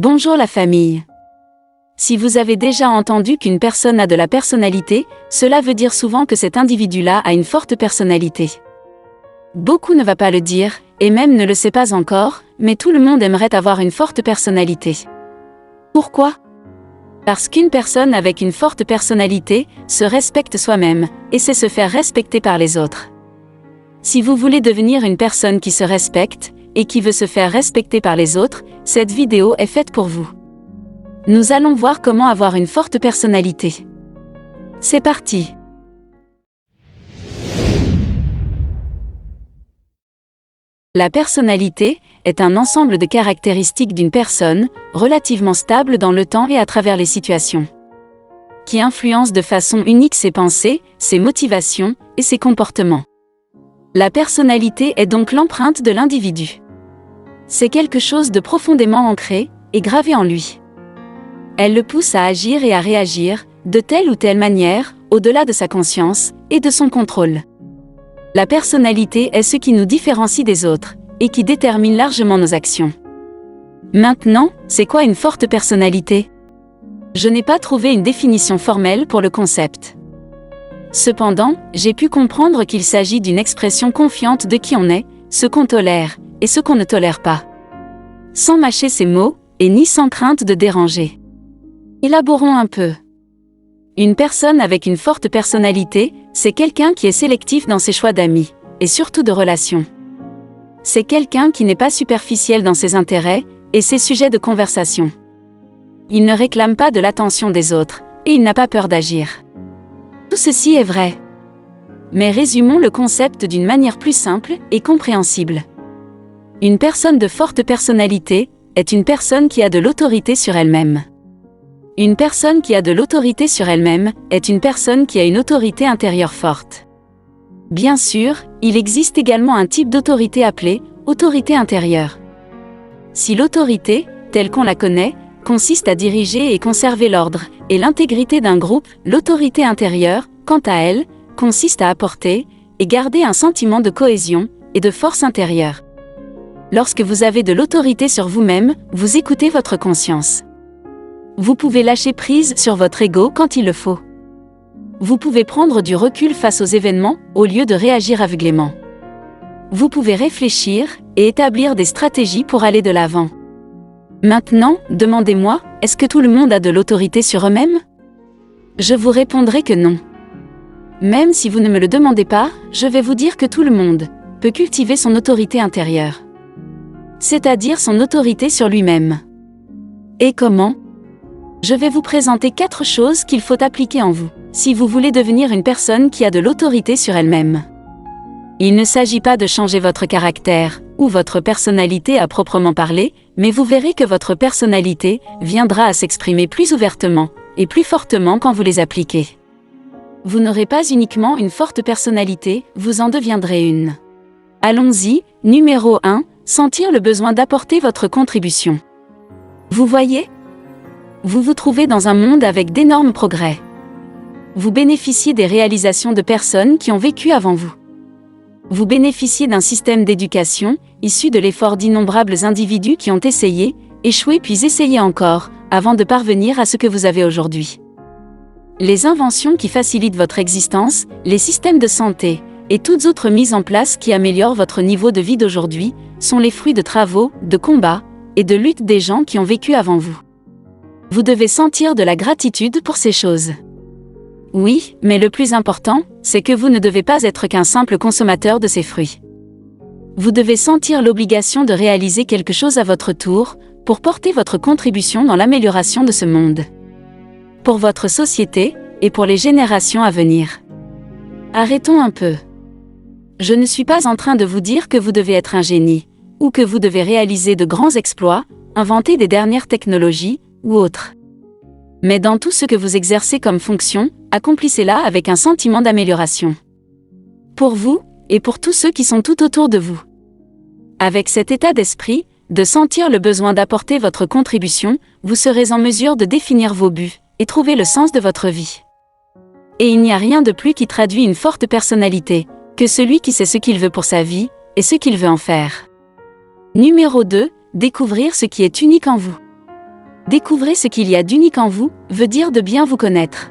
Bonjour la famille. Si vous avez déjà entendu qu'une personne a de la personnalité, cela veut dire souvent que cet individu-là a une forte personnalité. Beaucoup ne va pas le dire, et même ne le sait pas encore, mais tout le monde aimerait avoir une forte personnalité. Pourquoi ? Parce qu'une personne avec une forte personnalité se respecte soi-même, et sait se faire respecter par les autres. Si vous voulez devenir une personne qui se respecte, et qui veut se faire respecter par les autres, cette vidéo est faite pour vous. Nous allons voir comment avoir une forte personnalité. C'est parti! La personnalité est un ensemble de caractéristiques d'une personne, relativement stable dans le temps et à travers les situations, qui influence de façon unique ses pensées, ses motivations et ses comportements. La personnalité est donc l'empreinte de l'individu. C'est quelque chose de profondément ancré et gravé en lui. Elle le pousse à agir et à réagir, de telle ou telle manière, au-delà de sa conscience et de son contrôle. La personnalité est ce qui nous différencie des autres, et qui détermine largement nos actions. Maintenant, c'est quoi une forte personnalité ? Je n'ai pas trouvé une définition formelle pour le concept. Cependant, j'ai pu comprendre qu'il s'agit d'une expression confiante de qui on est, ce qu'on tolère, et ce qu'on ne tolère pas. Sans mâcher ses mots, et ni sans crainte de déranger. Élaborons un peu. Une personne avec une forte personnalité, c'est quelqu'un qui est sélectif dans ses choix d'amis, et surtout de relations. C'est quelqu'un qui n'est pas superficiel dans ses intérêts, et ses sujets de conversation. Il ne réclame pas de l'attention des autres, et il n'a pas peur d'agir. Tout ceci est vrai. Mais résumons le concept d'une manière plus simple et compréhensible. Une personne de forte personnalité est une personne qui a de l'autorité sur elle-même. Une personne qui a de l'autorité sur elle-même est une personne qui a une autorité intérieure forte. Bien sûr, il existe également un type d'autorité appelée autorité intérieure. Si l'autorité, telle qu'on la connaît, consiste à diriger et conserver l'ordre et l'intégrité d'un groupe, l'autorité intérieure, quant à elle, consiste à apporter et garder un sentiment de cohésion et de force intérieure. Lorsque vous avez de l'autorité sur vous-même, vous écoutez votre conscience. Vous pouvez lâcher prise sur votre ego quand il le faut. Vous pouvez prendre du recul face aux événements, au lieu de réagir aveuglément. Vous pouvez réfléchir et établir des stratégies pour aller de l'avant. Maintenant, demandez-moi, est-ce que tout le monde a de l'autorité sur eux-mêmes ? Je vous répondrai que non. Même si vous ne me le demandez pas, je vais vous dire que tout le monde peut cultiver son autorité intérieure. C'est-à-dire son autorité sur lui-même. Et comment ? Je vais vous présenter 4 choses qu'il faut appliquer en vous, si vous voulez devenir une personne qui a de l'autorité sur elle-même. Il ne s'agit pas de changer votre caractère, ou votre personnalité à proprement parler, mais vous verrez que votre personnalité viendra à s'exprimer plus ouvertement, et plus fortement quand vous les appliquez. Vous n'aurez pas uniquement une forte personnalité, vous en deviendrez une. Allons-y, numéro 1, sentir le besoin d'apporter votre contribution. Vous voyez ? Vous vous trouvez dans un monde avec d'énormes progrès. Vous bénéficiez des réalisations de personnes qui ont vécu avant vous. Vous bénéficiez d'un système d'éducation, issu de l'effort d'innombrables individus qui ont essayé, échoué puis essayé encore, avant de parvenir à ce que vous avez aujourd'hui. Les inventions qui facilitent votre existence, les systèmes de santé, et toutes autres mises en place qui améliorent votre niveau de vie d'aujourd'hui, sont les fruits de travaux, de combats, et de luttes des gens qui ont vécu avant vous. Vous devez sentir de la gratitude pour ces choses. Oui, mais le plus important, c'est que vous ne devez pas être qu'un simple consommateur de ces fruits. Vous devez sentir l'obligation de réaliser quelque chose à votre tour, pour porter votre contribution dans l'amélioration de ce monde. Pour votre société, et pour les générations à venir. Arrêtons un peu. Je ne suis pas en train de vous dire que vous devez être un génie, ou que vous devez réaliser de grands exploits, inventer des dernières technologies, ou autres. Mais dans tout ce que vous exercez comme fonction, accomplissez-la avec un sentiment d'amélioration. Pour vous, et pour tous ceux qui sont tout autour de vous. Avec cet état d'esprit, de sentir le besoin d'apporter votre contribution, vous serez en mesure de définir vos buts, et trouver le sens de votre vie. Et il n'y a rien de plus qui traduit une forte personnalité, que celui qui sait ce qu'il veut pour sa vie, et ce qu'il veut en faire. Numéro 2, découvrir ce qui est unique en vous. Découvrez ce qu'il y a d'unique en vous, veut dire de bien vous connaître.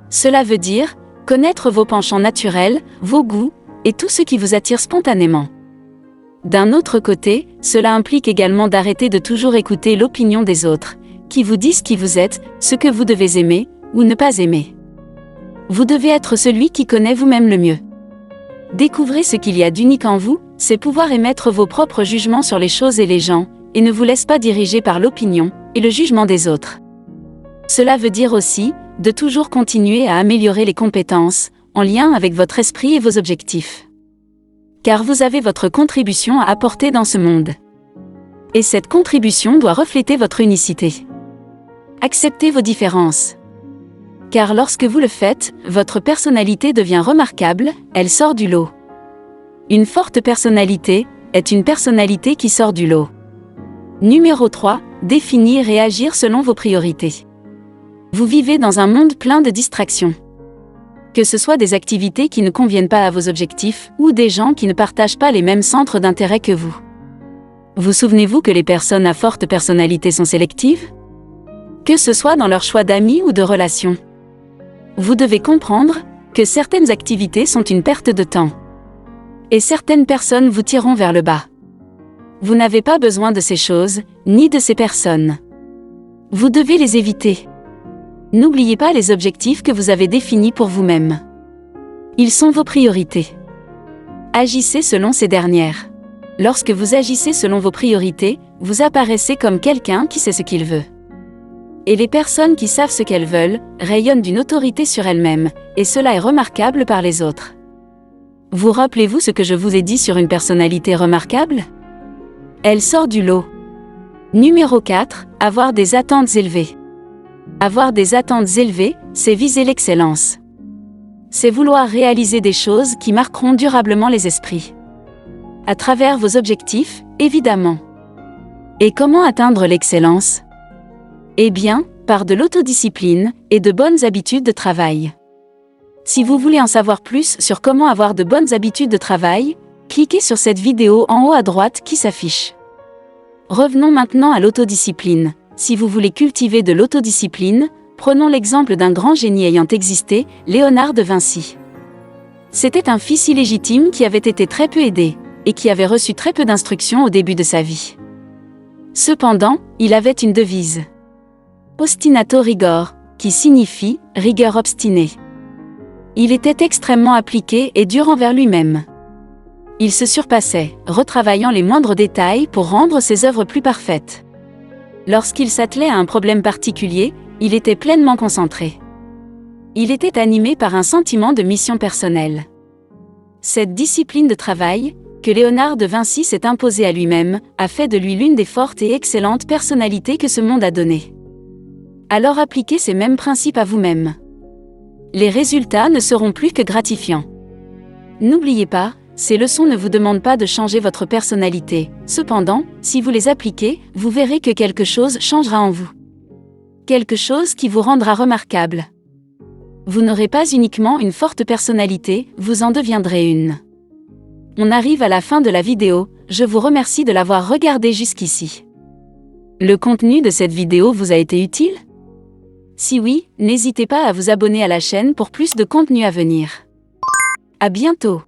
Cela veut dire connaître vos penchants naturels, vos goûts, et tout ce qui vous attire spontanément. D'un autre côté, cela implique également d'arrêter de toujours écouter l'opinion des autres, qui vous disent qui vous êtes, ce que vous devez aimer, ou ne pas aimer. Vous devez être celui qui connaît vous-même le mieux. Découvrez ce qu'il y a d'unique en vous, c'est pouvoir émettre vos propres jugements sur les choses et les gens, et ne vous laisse pas diriger par l'opinion et le jugement des autres. Cela veut dire aussi de toujours continuer à améliorer les compétences, en lien avec votre esprit et vos objectifs. Car vous avez votre contribution à apporter dans ce monde. Et cette contribution doit refléter votre unicité. Acceptez vos différences. Car lorsque vous le faites, votre personnalité devient remarquable, elle sort du lot. Une forte personnalité est une personnalité qui sort du lot. Numéro 3, définir et agir selon vos priorités. Vous vivez dans un monde plein de distractions. Que ce soit des activités qui ne conviennent pas à vos objectifs ou des gens qui ne partagent pas les mêmes centres d'intérêt que vous. Vous souvenez-vous que les personnes à forte personnalité sont sélectives? Que ce soit dans leur choix d'amis ou de relations. Vous devez comprendre que certaines activités sont une perte de temps. Et certaines personnes vous tireront vers le bas. Vous n'avez pas besoin de ces choses, ni de ces personnes. Vous devez les éviter. N'oubliez pas les objectifs que vous avez définis pour vous-même. Ils sont vos priorités. Agissez selon ces dernières. Lorsque vous agissez selon vos priorités, vous apparaissez comme quelqu'un qui sait ce qu'il veut. Et les personnes qui savent ce qu'elles veulent, rayonnent d'une autorité sur elles-mêmes, et cela est remarquable par les autres. Vous rappelez-vous ce que je vous ai dit sur une personnalité remarquable? Elle sort du lot. Numéro 4, avoir des attentes élevées. Avoir des attentes élevées, c'est viser l'excellence. C'est vouloir réaliser des choses qui marqueront durablement les esprits. À travers vos objectifs, évidemment. Et comment atteindre l'excellence? Eh bien, par de l'autodiscipline et de bonnes habitudes de travail. Si vous voulez en savoir plus sur comment avoir de bonnes habitudes de travail, cliquez sur cette vidéo en haut à droite qui s'affiche. Revenons maintenant à l'autodiscipline. Si vous voulez cultiver de l'autodiscipline, prenons l'exemple d'un grand génie ayant existé, Léonard de Vinci. C'était un fils illégitime qui avait été très peu aidé, et qui avait reçu très peu d'instructions au début de sa vie. Cependant, il avait une devise. Ostinato rigor, qui signifie « rigueur obstinée ». Il était extrêmement appliqué et dur envers lui-même. Il se surpassait, retravaillant les moindres détails pour rendre ses œuvres plus parfaites. Lorsqu'il s'attelait à un problème particulier, il était pleinement concentré. Il était animé par un sentiment de mission personnelle. Cette discipline de travail, que Léonard de Vinci s'est imposée à lui-même, a fait de lui l'une des fortes et excellentes personnalités que ce monde a données. Alors appliquez ces mêmes principes à vous-même. Les résultats ne seront plus que gratifiants. N'oubliez pas, ces leçons ne vous demandent pas de changer votre personnalité. Cependant, si vous les appliquez, vous verrez que quelque chose changera en vous. Quelque chose qui vous rendra remarquable. Vous n'aurez pas uniquement une forte personnalité, vous en deviendrez une. On arrive à la fin de la vidéo, je vous remercie de l'avoir regardée jusqu'ici. Le contenu de cette vidéo vous a été utile? Si oui, n'hésitez pas à vous abonner à la chaîne pour plus de contenu à venir. À bientôt!